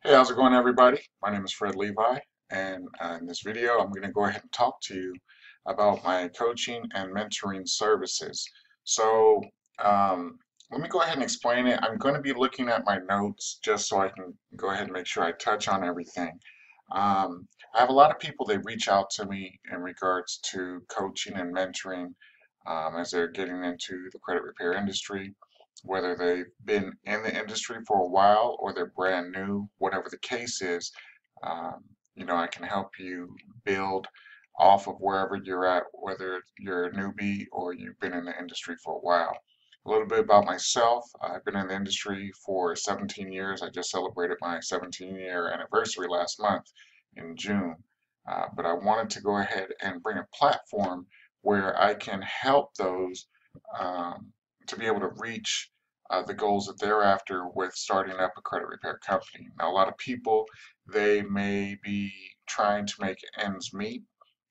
Hey, how's it going, everybody? My name is Fred Levi, and in this video, I'm going to go ahead and talk to you about my coaching and mentoring services. So, um, let me go ahead and explain it. I'm going to be looking at my notes just so I can go ahead and make sure I touch on everything. I have a lot of people that reach out to me in regards to coaching and mentoring as they're getting into the credit repair industry, whether they've been in the industry for a while or they're brand new, whatever the case is. um, I can help you build off of wherever you're at, whether you're a newbie or you've been in the industry for a while. A little bit about myself. I've been in the industry for 17 years. I just celebrated my 17-year anniversary last month in June. But I wanted to go ahead and bring a platform where I can help those um, to be able to reach the goals that they're after with starting up a credit repair company. Now, a lot of people, they may be trying to make ends meet.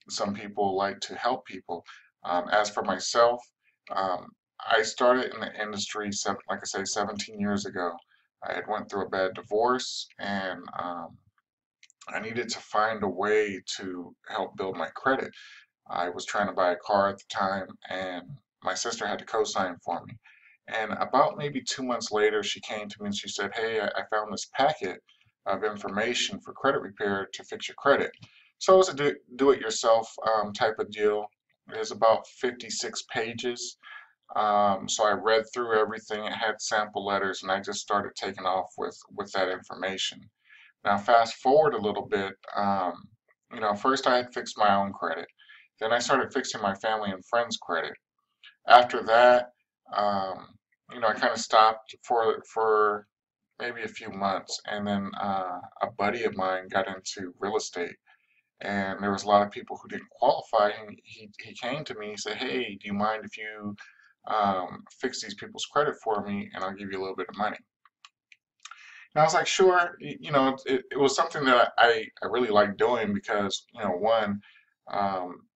Some people like to help people. As for myself, um, I started in the industry, like I say, 17 years ago. I had went through a bad divorce, and I needed to find a way to help build my credit. I was trying to buy a car at the time, and my sister had to co-sign for me. And about maybe 2 months later, she came to me and she said, "Hey, I found this packet of information for credit repair to fix your credit." So it was a do-it-yourself type of deal. It was about 56 pages. So I read through everything. It had sample letters, and I just started taking off with that information. Now, fast forward a little bit. First I had fixed my own credit. Then I started fixing my family and friends' credit. After that, I kind of stopped for maybe a few months, and then a buddy of mine got into real estate, and there was a lot of people who didn't qualify. And he came to me and said, "Hey, do you mind if you fix these people's credit for me, and I'll give you a little bit of money?" And I was like, "Sure." It was something that I really like doing because, one, um,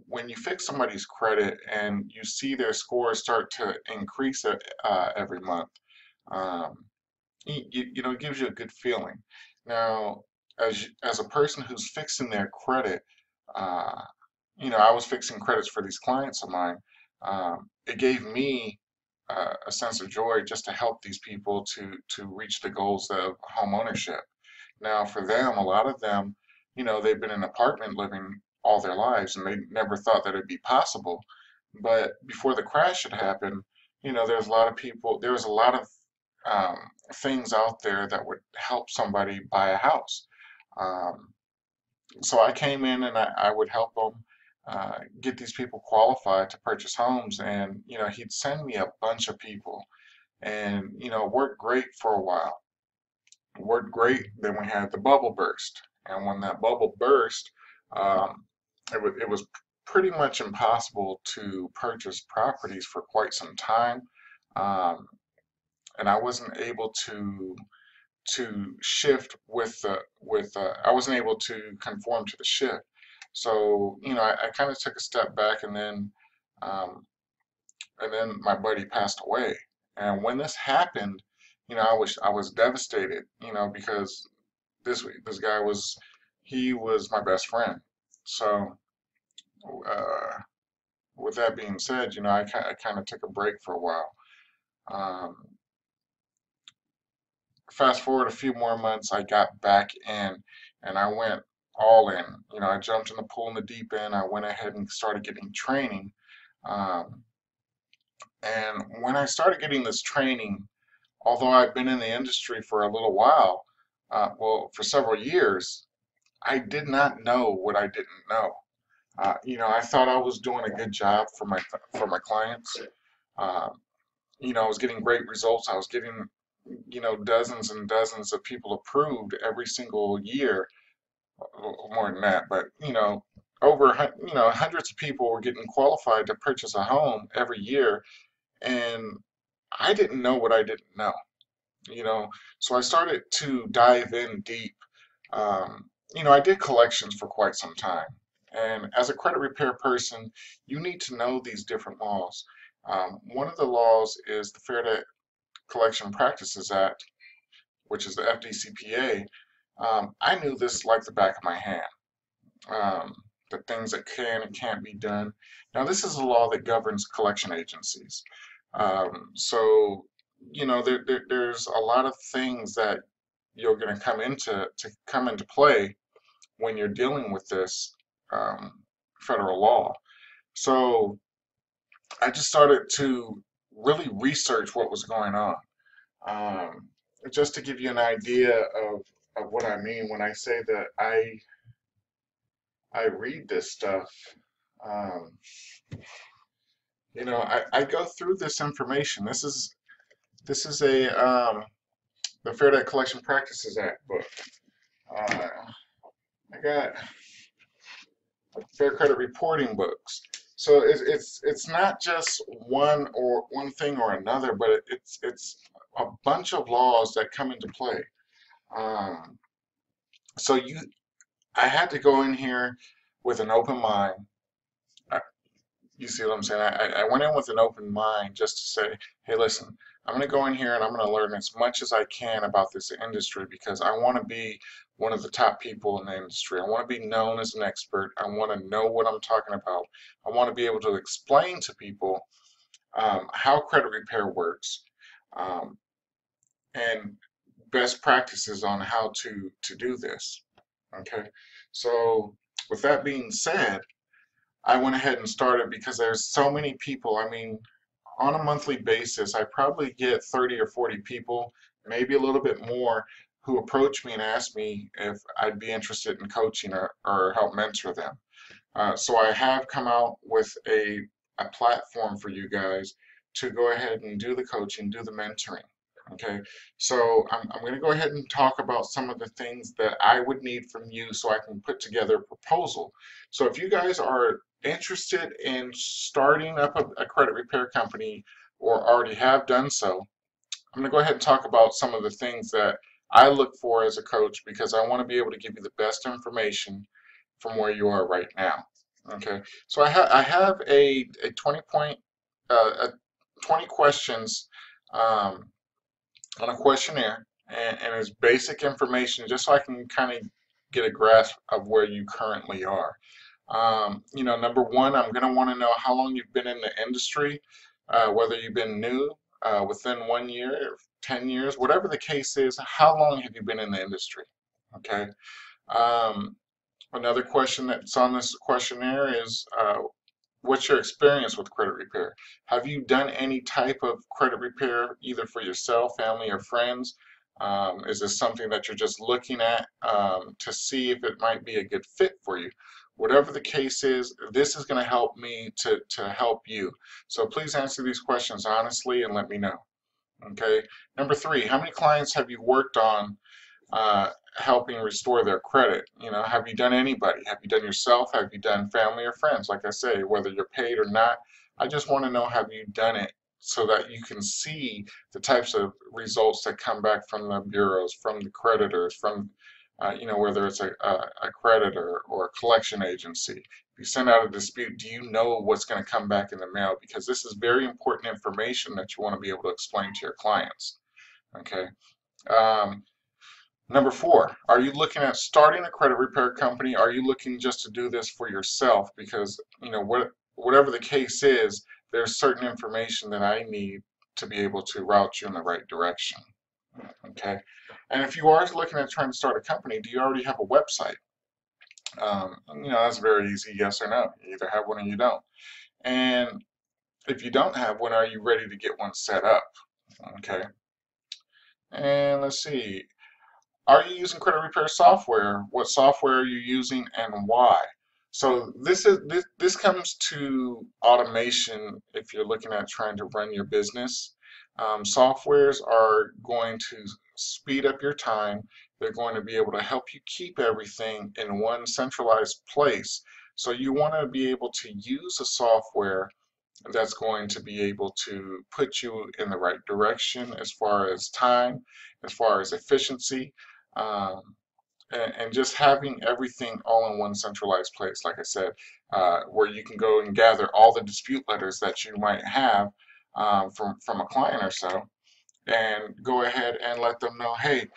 when you fix somebody's credit and you see their scores start to increase every month, um, it gives you a good feeling. Now, as a person who's fixing their credit, uh, I was fixing credits for these clients of mine. It gave me a sense of joy just to help these people to reach the goals of home ownership. Now, for them, a lot of them, they've been in apartment living all their lives, and they never thought that it'd be possible. But before the crash had happened, there was a lot of um, things out there that would help somebody buy a house. Um, so I came in and I would help them get these people qualified to purchase homes, and he'd send me a bunch of people, and it worked great for a while. It worked great. Then we had the bubble burst, and when that bubble burst, um, it was pretty much impossible to purchase properties for quite some time, um, and I wasn't able to shift I wasn't able to conform to the shift. So I kind of took a step back, um, and then my buddy passed away. And when this happened, I was devastated, because this guy was my best friend. So uh, with that being said, I kind of took a break for a while. Um, Fast forward a few more months, I got back in, and I went all in. I jumped in the pool in the deep end. I went ahead and started getting training. Um, and when I started getting this training, although I've been in the industry for a little while, well, for several years, I did not know what I didn't know. I thought I was doing a good job for my clients. Um, I was getting great results. I was getting, dozens and dozens of people approved every single year, more than that, but, hundreds of people were getting qualified to purchase a home every year, and I didn't know what I didn't know, you know. So I started to dive in deep. I did collections for quite some time, and as a credit repair person, you need to know these different laws. One of the laws is the Fair Debt Collection Practices Act, which is the FDCPA, I knew this like the back of my hand. Um, the things that can and can't be done. Now, this is a law that governs collection agencies. So, there's a lot of things that you're going to come into play when you're dealing with this um, federal law. So I just started to really research what was going on. Um, just to give you an idea of what I mean when I say that I read this stuff. Um, I go through this information. This is a the Fair Debt Collection Practices Act book. Uh, I got Fair Credit Reporting books. So it's not just one thing or another, but it's a bunch of laws that come into play. Um, so I had to go in here with an open mind. You see what I'm saying? I went in with an open mind just to say, hey, listen, I'm going to go in here and I'm going to learn as much as I can about this industry because I want to be one of the top people in the industry. I want to be known as an expert. I want to know what I'm talking about. I want to be able to explain to people how credit repair works um, and best practices on how to do this. Okay, so with that being said, I went ahead and started because there's so many people. I mean, on a monthly basis, I probably get 30 or 40 people, maybe a little bit more, who approach me and ask me if I'd be interested in coaching or help mentor them. So I have come out with a platform for you guys to go ahead and do the coaching, do the mentoring. Okay, so I'm going to go ahead and talk about some of the things that I would need from you so I can put together a proposal. So if you guys are interested in starting up a credit repair company or already have done so, I'm going to go ahead and talk about some of the things that I look for as a coach because I want to be able to give you the best information from where you are right now. Okay, so I have a a 20 questions um, on a questionnaire, and it's basic information just so I can kind of get a grasp of where you currently are. Number one, I'm going to want to know how long you've been in the industry, whether you've been new within 1 year, 10 years, whatever the case is, how long have you been in the industry? Okay. Um, Another question that's on this questionnaire is what's your experience with credit repair? Have you done any type of credit repair either for yourself, family, or friends? Is this something that you're just looking at to see if it might be a good fit for you? Whatever the case is, this is going to help me to help you. So please answer these questions honestly and let me know. Okay. Number three, how many clients have you worked on helping restore their credit? Have you done anybody? Have you done yourself? Have you done family or friends? Like I say, whether you're paid or not, I just want to know, have you done it so that you can see the types of results that come back from the bureaus, from the creditors, from whether it's a creditor or a collection agency. If you send out a dispute, do you know what's going to come back in the mail? Because this is very important information that you want to be able to explain to your clients. Okay. Um, Number four, are you looking at starting a credit repair company? Are you looking just to do this for yourself? Because, whatever the case is, there's certain information that I need to be able to route you in the right direction. Okay. And if you are looking at trying to start a company, do you already have a website? That's very easy, yes or no. You either have one or you don't. And if you don't have one, are you ready to get one set up? Okay. And let's see. Are you using credit repair software? What software are you using and why? So this comes to automation if you're looking at trying to run your business. Softwares are going to speed up your time. They're going to be able to help you keep everything in one centralized place. So you want to be able to use a software that's going to be able to put you in the right direction as far as time, as far as efficiency, um, and just having everything all in one centralized place, like I said, where you can go and gather all the dispute letters that you might have from a client or so, and go ahead and let them know, hey,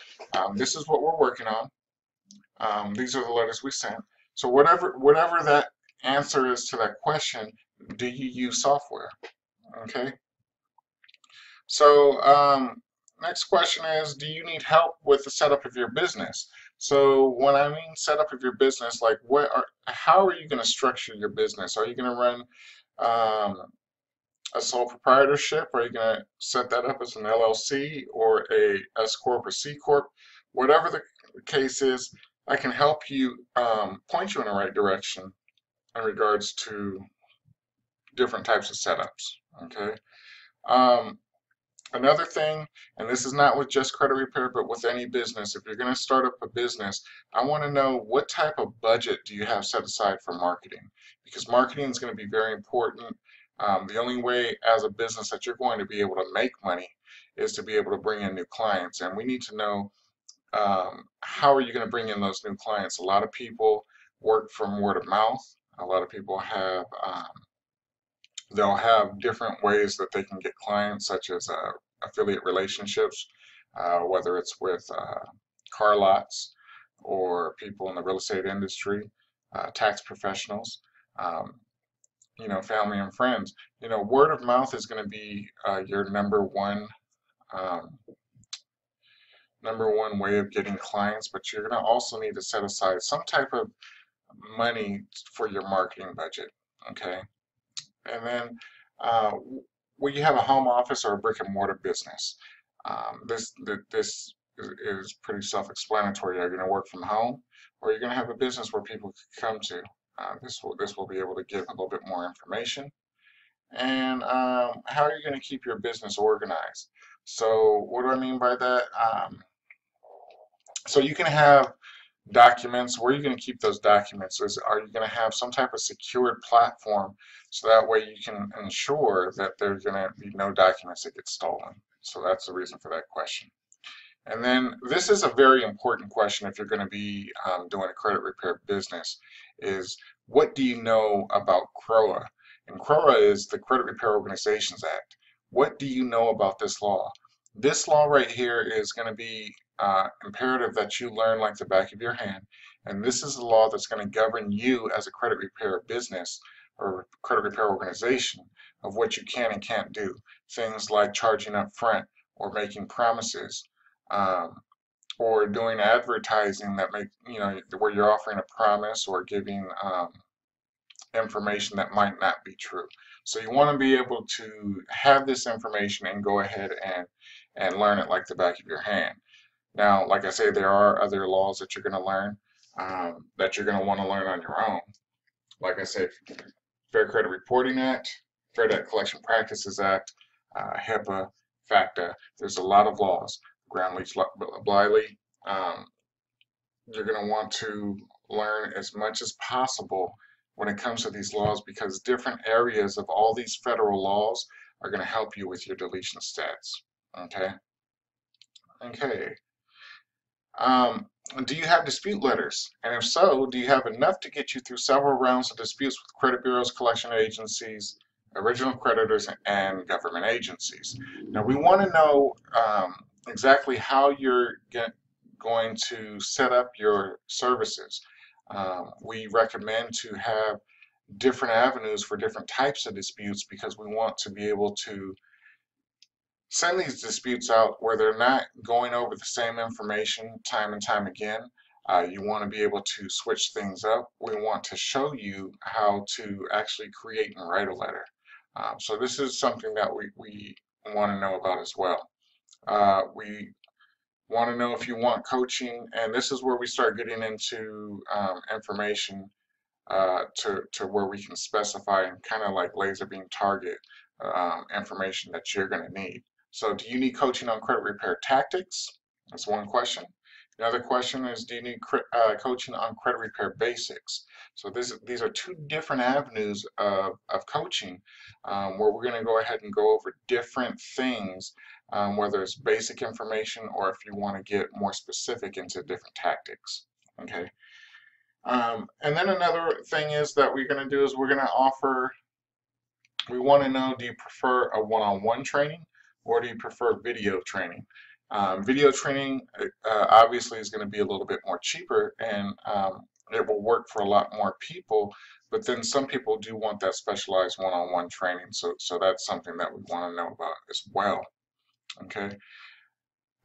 this is what we're working on. These are the letters we sent. So whatever that answer is to that question, do you use software? Okay. So next question is, do you need help with the setup of your business? So when I mean setup of your business, like how are you going to structure your business? Are you going to run a sole proprietorship? Are you going to set that up as an LLC or a S corp or C corp? Whatever the case is, I can help you point you in the right direction in regards to different types of setups. Okay. Um, Another thing, and this is not with just credit repair, but with any business, if you're going to start up a business, I want to know what type of budget do you have set aside for marketing? Because marketing is going to be very important. The only way as a business that you're going to be able to make money is to be able to bring in new clients. And we need to know how are you going to bring in those new clients? A lot of people work from word of mouth. A lot of people have they'll have different ways that they can get clients, such as affiliate relationships, whether it's with car lots or people in the real estate industry, tax professionals, um, family and friends. Word of mouth is going to be your um, number one way of getting clients, but you're going to also need to set aside some type of money for your marketing budget. Okay. And then when you have a home office or a brick and mortar business, this is pretty self-explanatory. Are you going to work from home, or are you going to have a business where people can come to? This will be able to give a little bit more information. And how are you going to keep your business organized? So what do I mean by that? So you can have documents. Where are you going to keep those documents? Are you going to have some type of secured platform so that way you can ensure that there's going to be no documents that get stolen? So that's the reason for that question. And then this is a very important question if you're going to be doing a credit repair business is what do you know about CROA? And CROA is the Credit Repair Organizations Act. What do you know about this law? This law right here is going to be imperative that you learn like the back of your hand. And this is the law that's going to govern you as a credit repair business or credit repair organization of what you can and can't do. Things like charging up front or making promises um, or doing advertising that where you're offering a promise or giving information that might not be true. So you want to be able to have this information and go ahead and learn it like the back of your hand. Now, like I say, there are other laws that you're going to learn that you're going to want to learn on your own. Like I said, Fair Credit Reporting Act, Fair Debt Collection Practices Act, HIPAA, FACTA. There's a lot of laws. Ground lease blithely. Um, you're going to want to learn as much as possible when it comes to these laws because different areas of all these federal laws are going to help you with your deletion stats. Okay. Okay. Um, do you have dispute letters? And if so, do you have enough to get you through several rounds of disputes with credit bureaus, collection agencies, original creditors, and government agencies? Now, we want to know exactly how you're going to set up your services. We recommend to have different avenues for different types of disputes because we want to be able to send these disputes out where they're not going over the same information time and time again. You want to be able to switch things up. We want to show you how to actually create and write a letter. So this is something that we want to know about as well. We want to know if you want coaching, and this is where we start getting into information to where we can specify and kind of like laser beam target information that you're going to need. So do you need coaching on credit repair tactics? That's one question. The other question is, do you need coaching on credit repair basics? So these are two different avenues of coaching where we're going to go ahead and go over different things, whether it's basic information or if you want to get more specific into different tactics. Okay. And then another thing is that we're going to do is we want to know, do you prefer a one-on-one training or do you prefer video training? Video training obviously is going to be a little bit more cheaper, and it will work for a lot more people, but then some people do want that specialized one-on-one training, so that's something that we want to know about as well. Okay.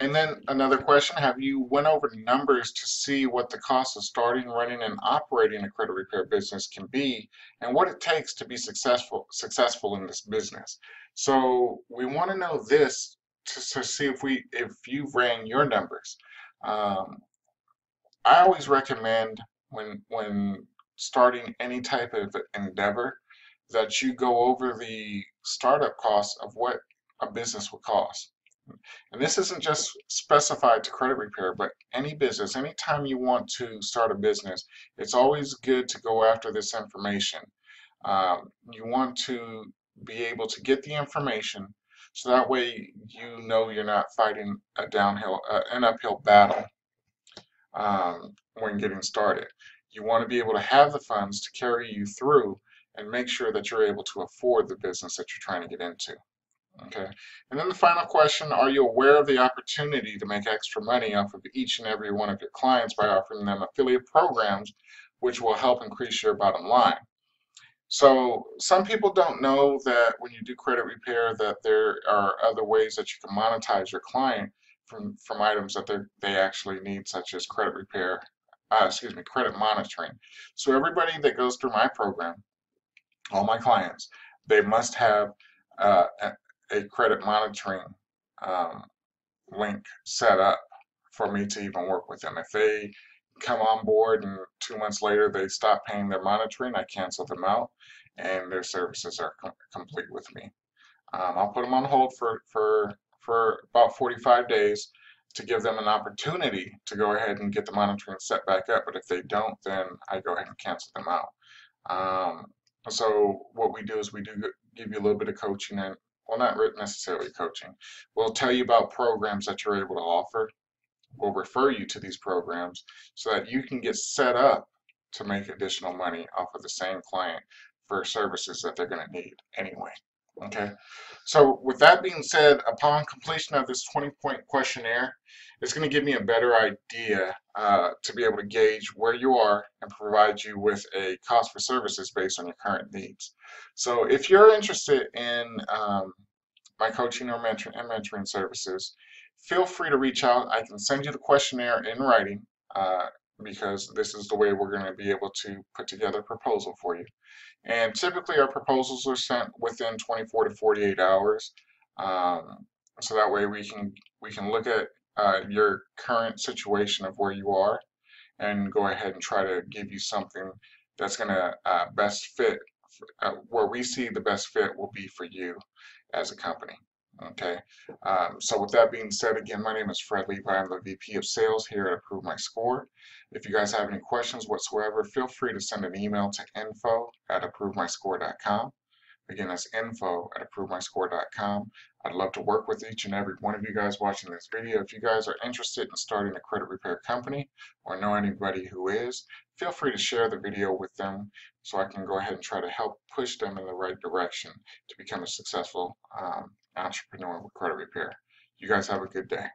And then another question, have you went over numbers to see what the cost of starting, running, and operating a credit repair business can be and what it takes to be successful in this business? So we want to know this to see if you've ran your numbers. Um, I always recommend when starting any type of endeavor that you go over the startup costs of what a business would cost. And this isn't just specified to credit repair, but any business, anytime you want to start a business, it's always good to go after this information. You want to be able to get the information so that way you know you're not fighting an uphill battle when getting started. You want to be able to have the funds to carry you through and make sure that you're able to afford the business that you're trying to get into. Okay. And then the final question, are you aware of the opportunity to make extra money off of each and every one of your clients by offering them affiliate programs, which will help increase your bottom line? So some people don't know that when you do credit repair that there are other ways that you can monetize your client from items that they actually need, such as credit repair, credit monitoring. So everybody that goes through my program, all my clients, they must have a credit monitoring um, link set up for me to even work with them. If they come on board and 2 months later they stop paying their monitoring, I cancel them out and their services are complete with me. I'll put them on hold for about 45 days to give them an opportunity to go ahead and get the monitoring set back up. But if they don't, then I go ahead and cancel them out. Um, so what we do is we do give you a little bit of coaching, and well, not necessarily coaching. We'll tell you about programs that you're able to offer. We'll refer you to these programs so that you can get set up to make additional money off of the same client for services that they're going to need anyway. Okay, so with that being said, upon completion of this 20-point questionnaire, it's going to give me a better idea to be able to gauge where you are and provide you with a cost for services based on your current needs. So if you're interested in my coaching or mentoring services, feel free to reach out. I can send you the questionnaire in writing because this is the way we're going to be able to put together a proposal for you. And typically our proposals are sent within 24 to 48 hours. Um, so that way we can look at your current situation of where you are and go ahead and try to give you something that's going to best fit where we see the best fit will be for you as a company. Okay, so with that being said, again, my name is Fred Livai. I'm the VP of Sales here at Approve My Score. If you guys have any questions whatsoever, feel free to send an email to info@approvemyscore.com. Again, that's info@approvemyscore.com. I'd love to work with each and every one of you guys watching this video. If you guys are interested in starting a credit repair company or know anybody who is, feel free to share the video with them so I can go ahead and try to help push them in the right direction to become a successful entrepreneur with credit repair. You guys have a good day.